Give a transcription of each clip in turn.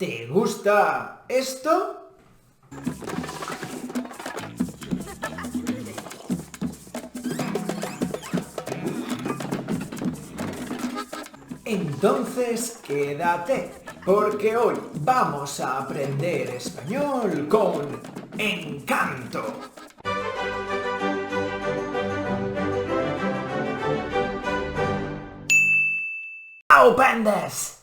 ¿Te gusta esto? Entonces quédate, porque hoy vamos a aprender español con Encanto. ¡Aupendes!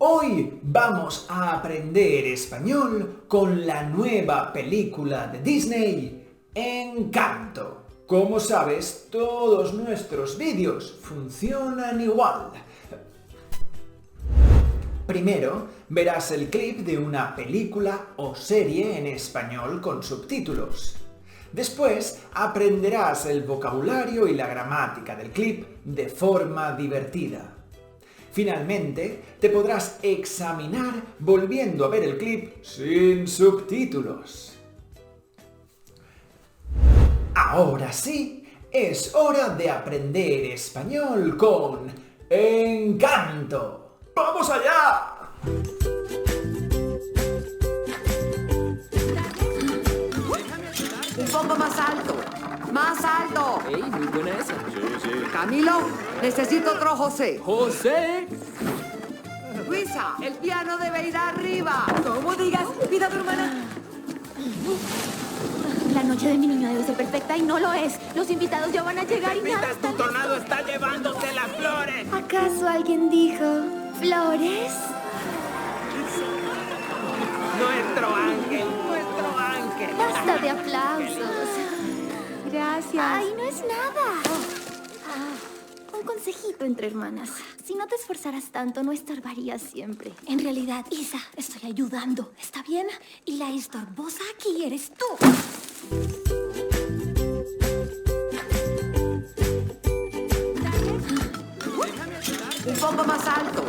Hoy vamos a aprender español con la nueva película de Disney, Encanto. Como sabes, todos nuestros vídeos funcionan igual. Primero, verás el clip de una película o serie en español con subtítulos. Después, aprenderás el vocabulario y la gramática del clip de forma divertida. Finalmente, te podrás examinar volviendo a ver el clip sin subtítulos. Ahora sí, es hora de aprender español con Encanto. ¡Vamos allá! Un poco más alto. ¡Más alto! ¡Ey, muy buena esa! Sí. Camilo, necesito otro José. ¡José! Luisa, el piano debe ir arriba. ¿Cómo digas? Pida a tu hermana. La noche de mi niño debe ser perfecta y no lo es. Los invitados ya van a llegar y nada está Tu tornado está llevándose las flores. ¿Acaso alguien dijo flores? Nuestro ángel, nuestro ángel. Basta de aplausos. Gracias. Ay, no es nada. Un consejito entre hermanas. Si no te esforzaras tanto, no estorbarías siempre. En realidad, Isa, estoy ayudando. ¿Está bien? Y la estorbosa aquí eres tú. Un poco más alto.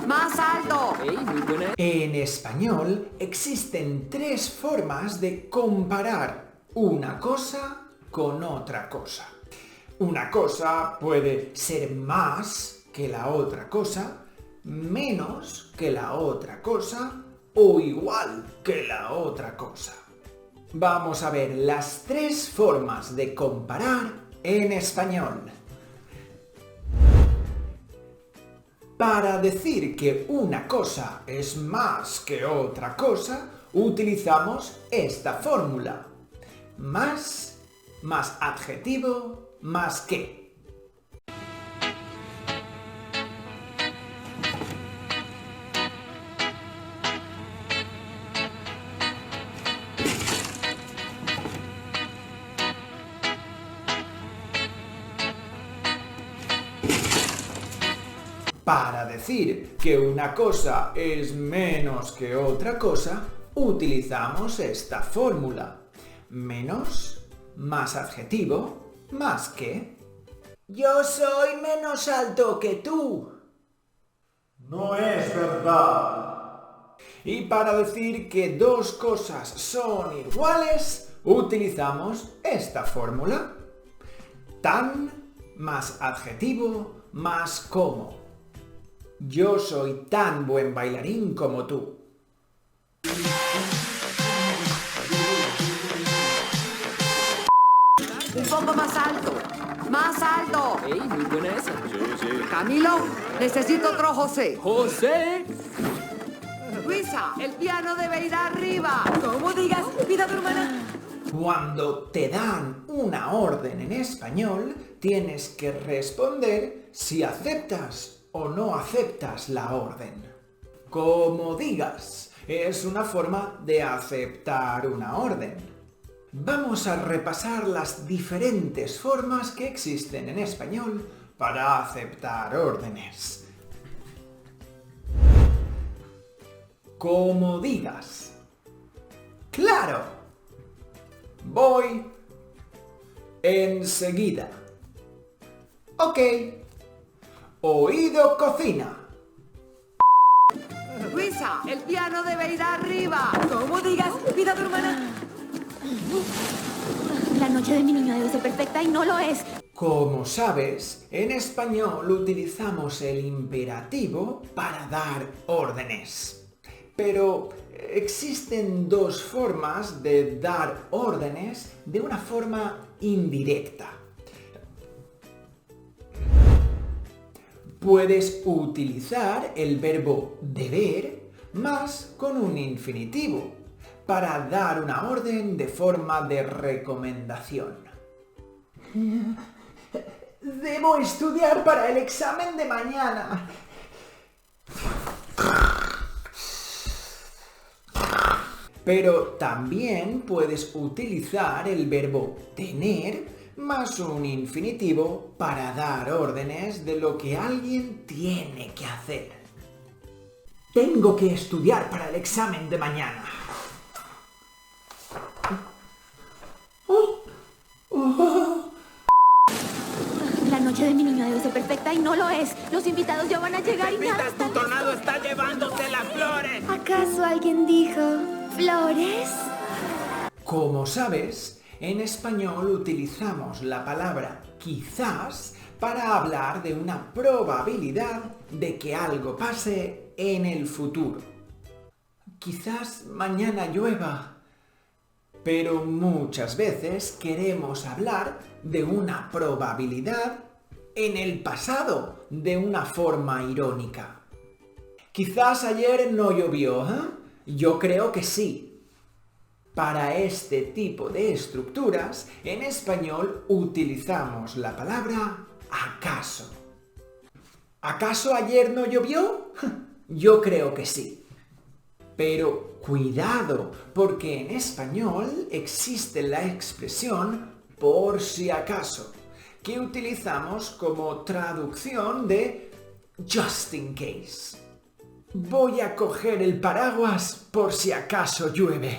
¡Más alto! ¡Ey, muy buena! En español existen tres formas de comparar una cosa con otra cosa. Una cosa puede ser más que la otra cosa, menos que la otra cosa o igual que la otra cosa. Vamos a ver las tres formas de comparar en español. Para decir que una cosa es más que otra cosa, utilizamos esta fórmula. Más adjetivo, más que. Para decir que una cosa es menos que otra cosa, utilizamos esta fórmula. Menos, más adjetivo, más que. Yo soy menos alto que tú. No es verdad. Y para decir que dos cosas son iguales, utilizamos esta fórmula. Tan más adjetivo más como. Yo soy tan buen bailarín como tú. Un poco más alto. ¡Más alto! ¡Ey, muy buena esa! Sí. Camilo, necesito otro José. ¡José! Luisa, el piano debe ir arriba. ¿Cómo digas? Pida a tu hermana. Cuando te dan una orden en español, tienes que responder si aceptas o no aceptas la orden. Como digas, es una forma de aceptar una orden. Vamos a repasar las diferentes formas que existen en español para aceptar órdenes. Como digas. ¡Claro! Voy enseguida. Ok. Oído cocina. Luisa, el piano debe ir arriba. ¿Cómo digas? Pida a tu hermana. La noche de mi niño debe ser perfecta y no lo es. Como sabes, en español utilizamos el imperativo para dar órdenes. Pero existen dos formas de dar órdenes de una forma indirecta. Puedes utilizar el verbo deber más con un infinitivo para dar una orden de forma de recomendación. Debo estudiar para el examen de mañana. Pero también puedes utilizar el verbo tener más un infinitivo para dar órdenes de lo que alguien tiene que hacer. Tengo que estudiar para el examen de mañana. La noche de mi niño debe ser perfecta y no lo es. Los invitados ya van a llegar y nada Pepitas, está tu tornado está llevándose las flores. ¿Acaso alguien dijo flores? Como sabes, en español utilizamos la palabra quizás para hablar de una probabilidad de que algo pase en el futuro. Quizás mañana llueva. Pero muchas veces queremos hablar de una probabilidad en el pasado de una forma irónica. Quizás ayer no llovió, ¿eh? Yo creo que sí. Para este tipo de estructuras, en español utilizamos la palabra acaso. ¿Acaso ayer no llovió? Yo creo que sí. Pero cuidado, porque en español existe la expresión por si acaso, que utilizamos como traducción de just in case. Voy a coger el paraguas por si acaso llueve.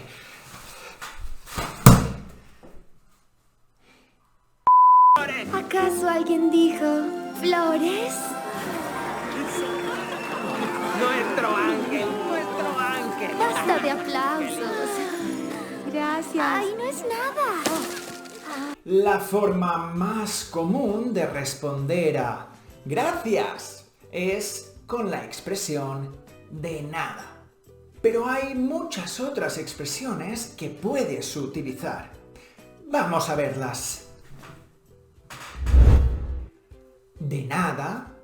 ¿Acaso alguien dijo flores? Nuestro ángel, nuestro ángel. Basta de aplausos. Gracias. Ay, no es nada. La forma más común de responder a gracias es con la expresión de nada. Pero hay muchas otras expresiones que puedes utilizar. Vamos a verlas. De nada,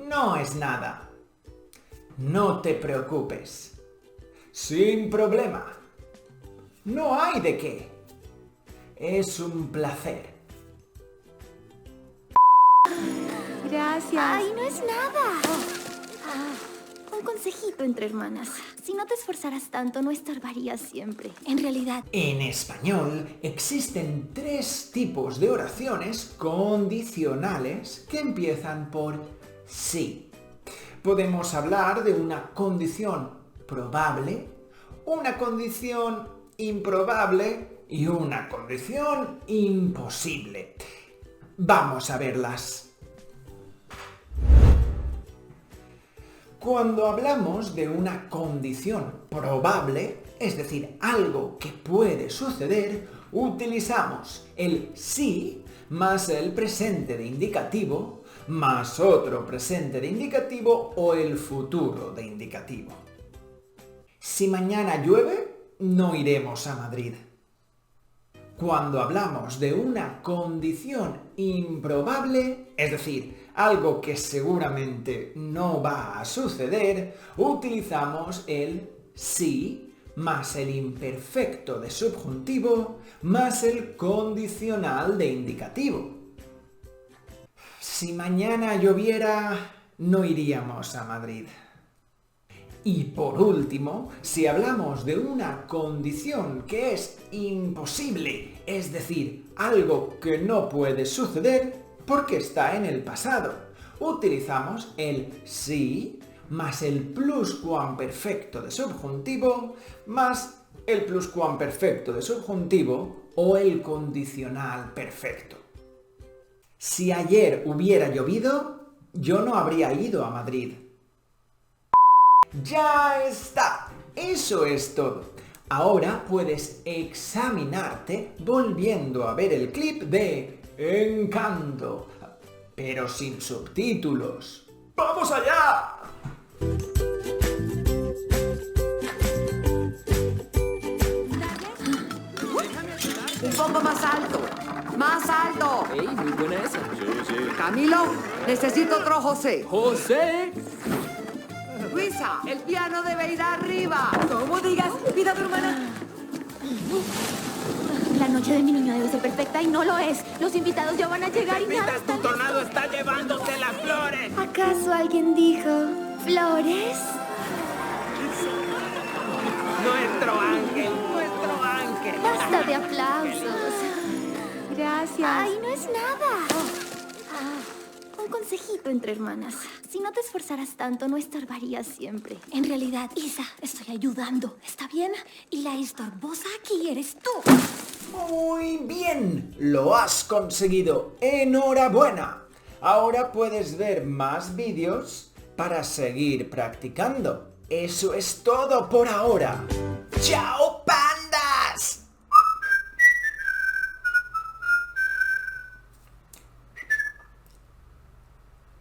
no es nada. No te preocupes. Sin problema. No hay de qué. Es un placer. Gracias. Ay, no es nada. Un consejito entre hermanas. Si no te esforzaras tanto, no estorbarías siempre. En realidad... En español existen 3 tipos de oraciones condicionales que empiezan por sí. Podemos hablar de una condición probable, una condición improbable y una condición imposible. Vamos a verlas. Cuando hablamos de una condición probable, es decir, algo que puede suceder, utilizamos el sí más el presente de indicativo, más otro presente de indicativo o el futuro de indicativo. Si mañana llueve, no iremos a Madrid. Cuando hablamos de una condición improbable, es decir, algo que seguramente no va a suceder, utilizamos el sí más el imperfecto de subjuntivo más el condicional de indicativo. Si mañana lloviera, no iríamos a Madrid. Y por último, si hablamos de una condición que es imposible, es decir, algo que no puede suceder porque está en el pasado, utilizamos el sí más el pluscuamperfecto de subjuntivo más el pluscuamperfecto de subjuntivo o el condicional perfecto. Si ayer hubiera llovido, yo no habría ido a Madrid. ¡Ya está! Eso es todo. Ahora puedes examinarte volviendo a ver el clip de Encanto, pero sin subtítulos. ¡Vamos allá! alto. Ey, muy buena esa. Camilo, necesito otro José. José. Luisa, el piano debe ir arriba. Como digas, vida tu hermana. La noche de mi niño debe ser perfecta y no lo es. Los invitados ya van a llegar y nada Pepita, está tu tornado está llevándose las flores. ¿Acaso alguien dijo flores? Nuestro ángel, nuestro ángel. Basta de aplausos. Gracias. Ay, no es nada. Un consejito entre hermanas. Si no te esforzaras tanto, no estorbarías siempre. En realidad, Isa, estoy ayudando, ¿está bien? Y la estorbosa aquí eres tú. Muy bien, lo has conseguido. ¡Enhorabuena! Ahora puedes ver más vídeos para seguir practicando. Eso es todo por ahora. ¡Chao!